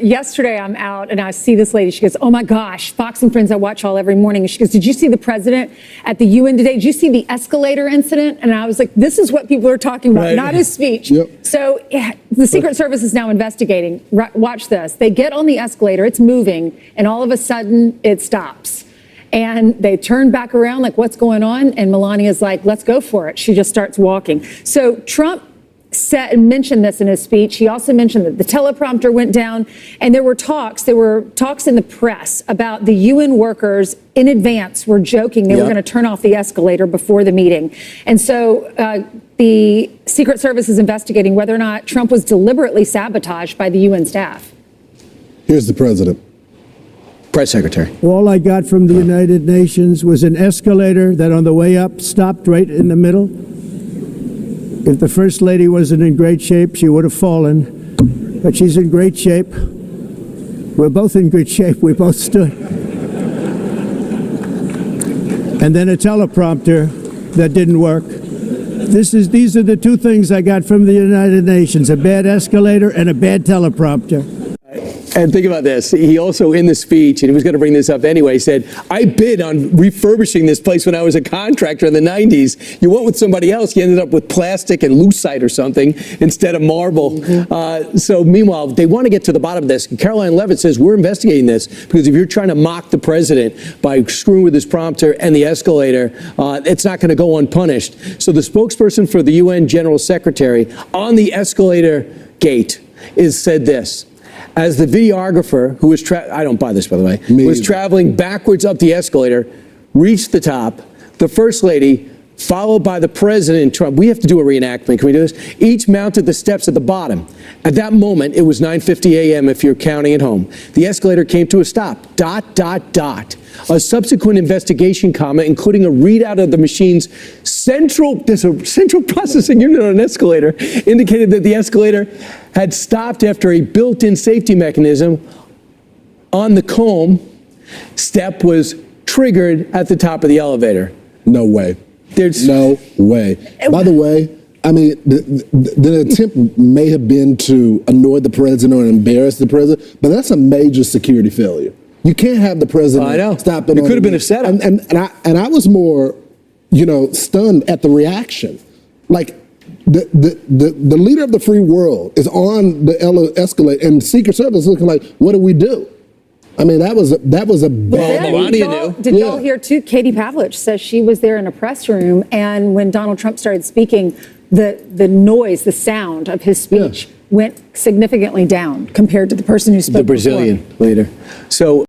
yesterday I'm out and I see this lady. She goes, "Oh my gosh, Fox and Friends I watch all every morning." And she goes, "Did you see the president at the UN today? Did you see the escalator incident?" And I was like, this is what people are talking about, not his speech. Yep. So the Secret Service is now investigating. Watch this. They get on the escalator, it's moving, and all of a sudden it stops. And they turn back around like, what's going on? And Melania's like, let's go for it. She just starts walking. So Trump mentioned this in his speech. He also mentioned that the teleprompter went down, and there were talks in the press about the UN workers in advance were joking they were going to turn off the escalator before the meeting. And so the Secret Service is investigating whether or not Trump was deliberately sabotaged by the UN staff. Here's the president. Press secretary. All I got from the United Nations was an escalator that on the way up stopped right in the middle. If the First Lady wasn't in great shape, she would have fallen, but she's in great shape. We're both in good shape. We both stood. And then a teleprompter that didn't work. These are the two things I got from the United Nations, a bad escalator and a bad teleprompter. And think about this. He also, in the speech, and he was going to bring this up anyway, said, I bid on refurbishing this place when I was a contractor in the 90s. You went with somebody else. You ended up with plastic and lucite or something instead of marble. So meanwhile, they want to get to the bottom of this. Caroline Leavitt says, we're investigating this because if you're trying to mock the president by screwing with his prompter and the escalator, it's not going to go unpunished. So the spokesperson for the UN General Secretary on the escalator gate said this. As the videographer, who was, I don't buy this, by the way, was traveling backwards up the escalator, reached the top, the First Lady, followed by the President Trump. We have to do a reenactment. Can we do this? Each mounted the steps at the bottom. At that moment, it was 9:50 a.m. if you're counting at home. The escalator came to a stop. ... A subsequent investigation comment, including a readout of the machine's central processing unit on an escalator, indicated that the escalator had stopped after a built-in safety mechanism on the comb step was triggered at the top of the elevator. No way. There's no way. By the way, I mean, the attempt may have been to annoy the president or embarrass the president, but that's a major security failure. You can't have the president stopping. It could have been a setup. And I was more, stunned at the reaction. Like the leader of the free world is on the escalator, and the Secret Service is looking like, what do we do? I mean, that was a bad. Melania knew. Did y'all hear too? Katie Pavlich says she was there in a press room, and when Donald Trump started speaking, the noise, the sound of his speech went significantly down compared to the person who spoke. The Brazilian leader. So.